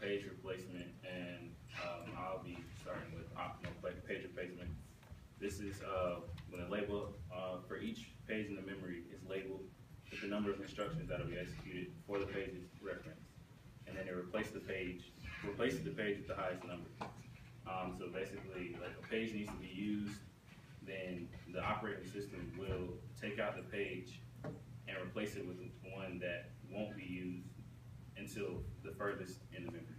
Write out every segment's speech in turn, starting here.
page replacement, and I'll be starting with optimal page replacement. This is when a label for each page in the memory is labeled with the number of instructions that will be executed for the page's reference, and then it replaces the page with the highest number. So basically, like a page needs to be used, then the operating system will take out the page and replace it with one that won't be used until the furthest in the memory.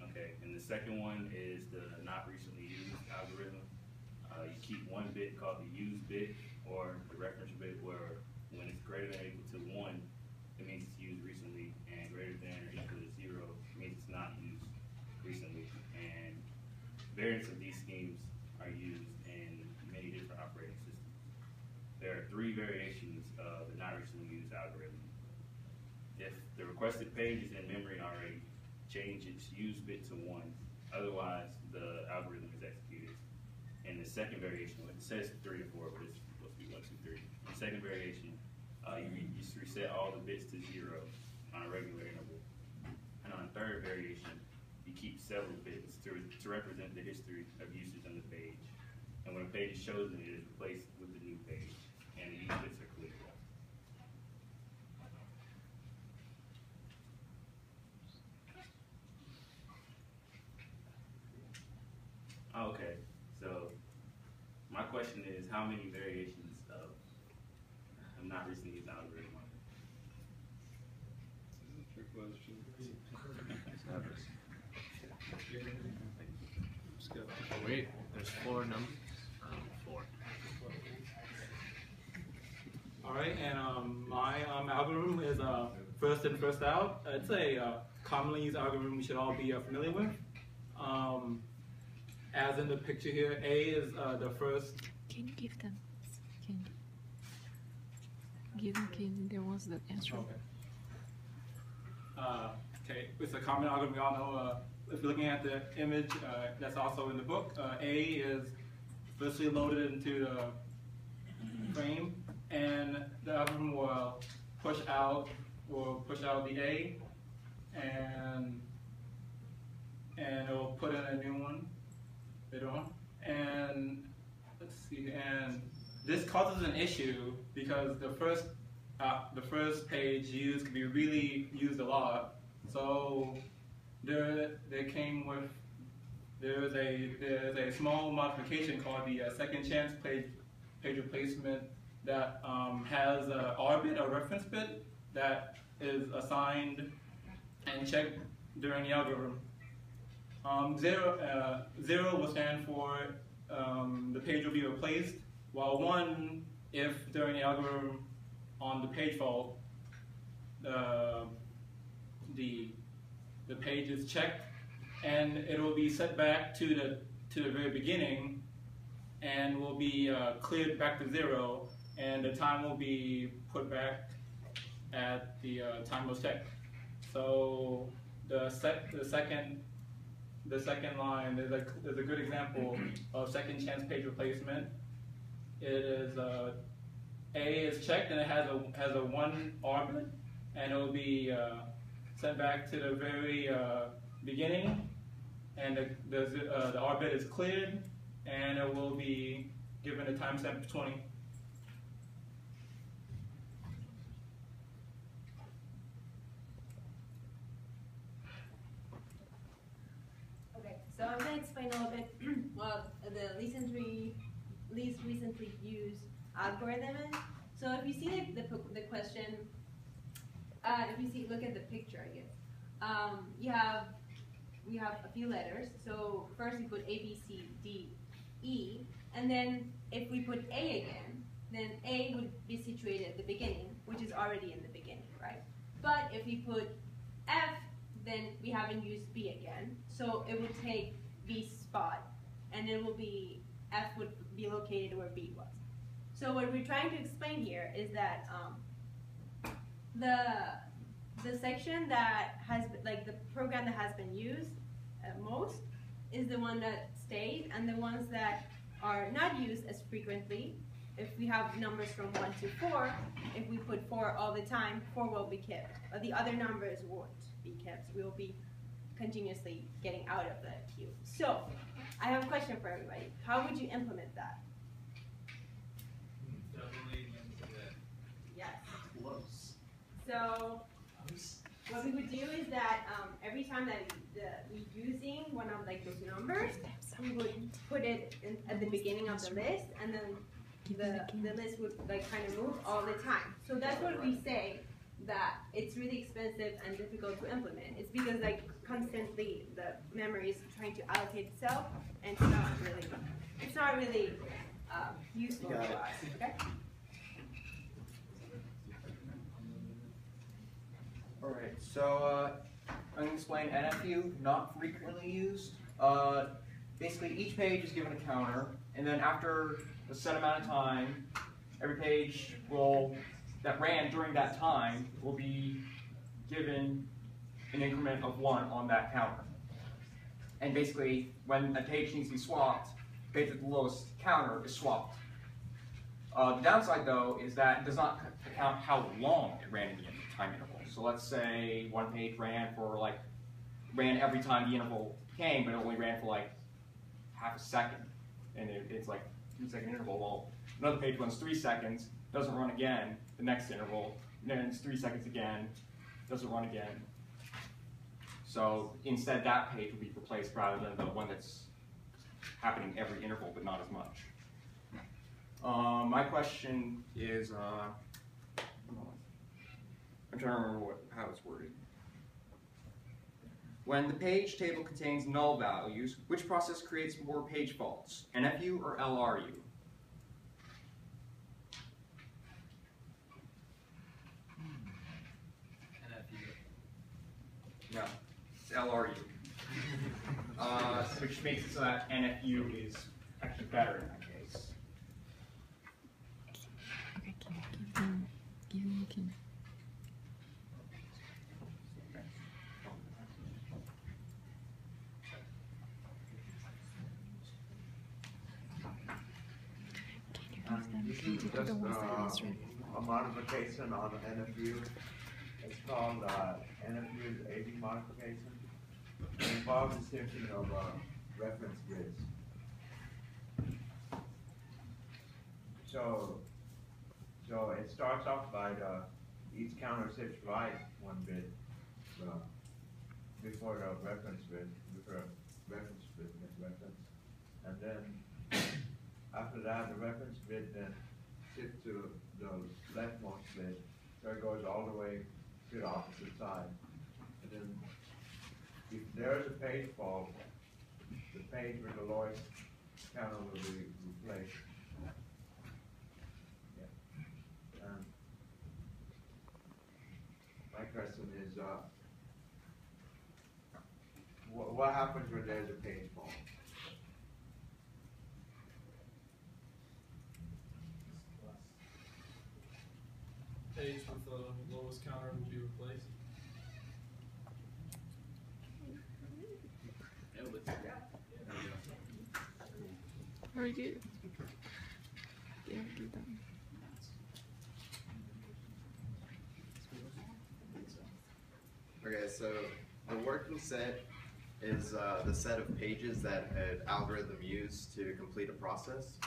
Okay, and the second one is the not recently used algorithm. You keep one bit called the used bit, or the reference bit, where when it's greater than or equal to 1, it means it's used recently, and greater than or equal to 0 means it's not used recently. And variants of these schemes are used in many different operating systems. There are 3 variations of the not recently used algorithm. If the requested page is in memory already, change its used bit to 1. Otherwise, the algorithm is executed. And the second variation, it says 3 to 4, but it's supposed to be 1, 2, 3. The second variation, you just reset all the bits to 0 on a regular interval. And on the third variation, you keep several bits to represent the history of usage on the page. And when a page is chosen, it is replaced with the new page, and the used bits are cleared. Okay, so my question is, how many variations of not recently used algorithm are there? Trick question. Wait, there's 4 numbers? 4. All right, and my algorithm is first in, first out. It's a commonly used algorithm we should all be familiar with. As in the picture here, A is the first. Can you give them? Can you give them? There was the answer. Okay. Okay, it's a common algorithm we all know. If you're looking at the image that's also in the book, A is firstly loaded into the frame, and the algorithm will push out the A, and it will put in a new one later on. And let's see, and this causes an issue because the first page used can be really used a lot. So there's a small modification called the second chance page replacement that has an R bit, a reference bit, that is assigned and checked during the algorithm. 0 will stand for the page will be replaced, while 1 if during the algorithm on the page fault the page is checked, and it will be set back to the very beginning and will be cleared back to 0, and the time will be put back at the time was checked. So the second line, there's a good example of second chance page replacement. It is A is checked and it has a 1 R bit, and it will be sent back to the very beginning, and the R bit is cleared, and it will be given a timestamp of 20. So I'm going to explain a little bit what the least recently used algorithm is. So if you see the question, look at the picture, I guess. We have a few letters. So first we put A, B, C, D, E, and then if we put A again, then A would be situated at the beginning, which is already in the beginning, right? But if we put F, then we haven't used B again, so it would take B's spot, and it will be F would be located where B was. So what we're trying to explain here is that the section that has, like the program that has been used most is the one that stayed, and the ones that are not used as frequently if we have numbers from 1 to 4, if we put 4 all the time, 4 will be kept. But the other numbers won't be kept. We will be continuously getting out of the queue. So, I have a question for everybody. How would you implement that? Yes. Close. So, what we would do is that every time that we're using one of like those numbers, we would put it at the beginning of the list, and then the list would like kind of move all the time. So that's what we say that it's really expensive and difficult to implement. It's because like constantly the memory is trying to allocate itself, and it's not really useful for us. Okay. Alright, so I'm going to explain NFU, not frequently used. Basically, each page is given a counter, and then after a set amount of time, every page that ran during that time will be given an increment of 1 on that counter. And basically, when a page needs to be swapped, the page with the lowest counter is swapped. The downside, though, is that it does not count how long it ran in the time interval. So let's say one page ran every time the interval came, but it only ran for like half a second, and it's like 2-second interval. Well, another page runs 3 seconds, doesn't run again, the next interval, and then it's 3 seconds again, doesn't run again. So instead, that page will be replaced rather than the one that's happening every interval, but not as much. My question is, I'm trying to remember how it's worded. When the page table contains null values, which process creates more page faults, NFU or LRU? No, it's LRU. Which makes it so that NFU is actually better in that case. Okay, give me. This is just a modification on NFU. It's called NFU's AD modification. It involves the shifting of reference grids. So it starts off by each counter sits right 1 bit before the reference grid, and then after that, the reference grid then shifts to the leftmost bit, so it goes all the way to the opposite side. And then, if there is a page fault, the page with the lowest counter will be replaced. Yeah. My question is, what happens when there's a page fault? Page with the lowest counter will be replaced. Very good. Yeah, do that. Okay, so the working set is the set of pages that an algorithm uses to complete a process.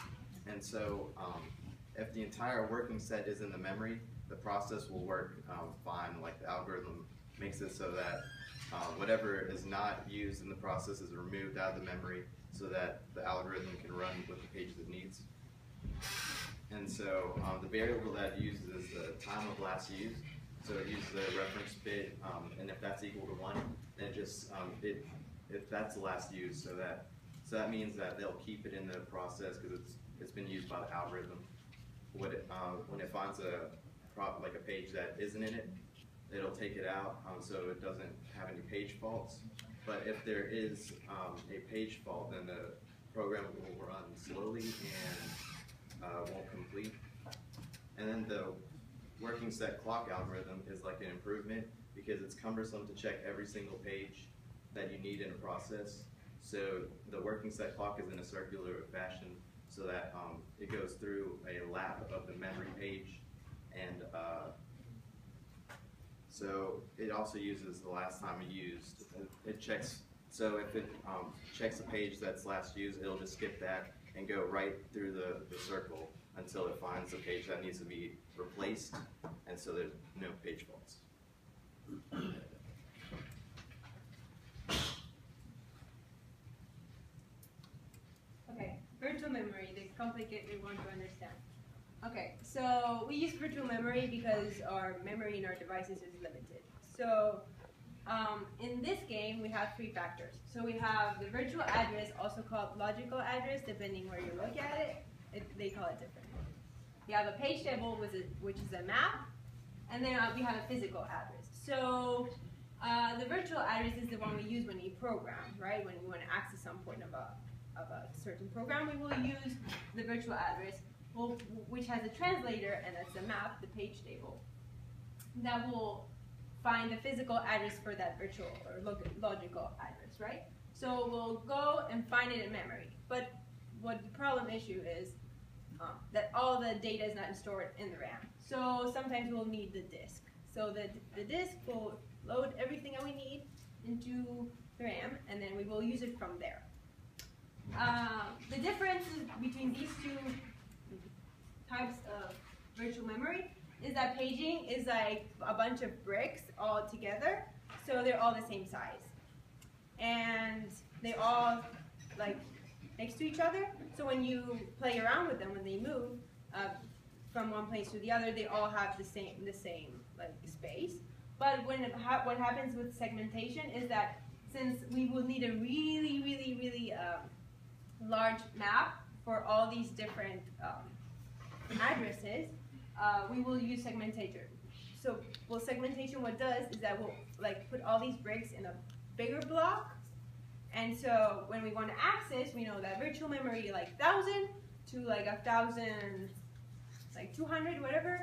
And so if the entire working set is in the memory, the process will work fine. Like the algorithm makes it so that whatever is not used in the process is removed out of the memory so that the algorithm can run with the pages it needs. And so the variable that it uses is the time of last use. So it uses the reference bit, and if that's equal to 1, then it just if that's the last use, so that means that they'll keep it in the process because it's been used by the algorithm. When it finds like a page that isn't in it, it'll take it out so it doesn't have any page faults. But if there is a page fault, then the program will run slowly and won't complete. And then the working set clock algorithm is like an improvement because it's cumbersome to check every single page that you need in a process. So the working set clock is in a circular fashion. so that it goes through a lap of the memory page, and so it also uses the last time used. It checks, so if it checks a page that's last used, it'll just skip that and go right through the circle until it finds the page that needs to be replaced, and so there's no page faults. Okay, virtual memory, the complicated one to understand. Okay, so we use virtual memory because our memory in our devices is limited. So in this game, we have three factors. So we have the virtual address, also called logical address, depending where you look at it. They call it different. We have a page table, which is a map, and then we have a physical address. So the virtual address is the one we use when you program, right? When we want to access some point of a certain program, we will use the virtual address, which has a translator, and that's a map, the page table, that will find the physical address for that virtual or logical address, right? So we'll go and find it in memory. But what the problem issue is that all the data is not stored in the RAM. So sometimes we'll need the disk. So the disk will load everything that we need into the RAM, and then we will use it from there. The difference between these two types of virtual memory is that paging is like a bunch of bricks all together, so they're all the same size. And they all like next to each other, so when you play around with them, when they move from one place to the other, they all have the same like space. But what happens with segmentation is that since we will need a really large map for all these different addresses, we will use segmentation. So segmentation what does is that we'll like put all these bricks in a bigger block, and so when we want to access, we know that virtual memory like 1,000 to like 1,000, like 200, whatever,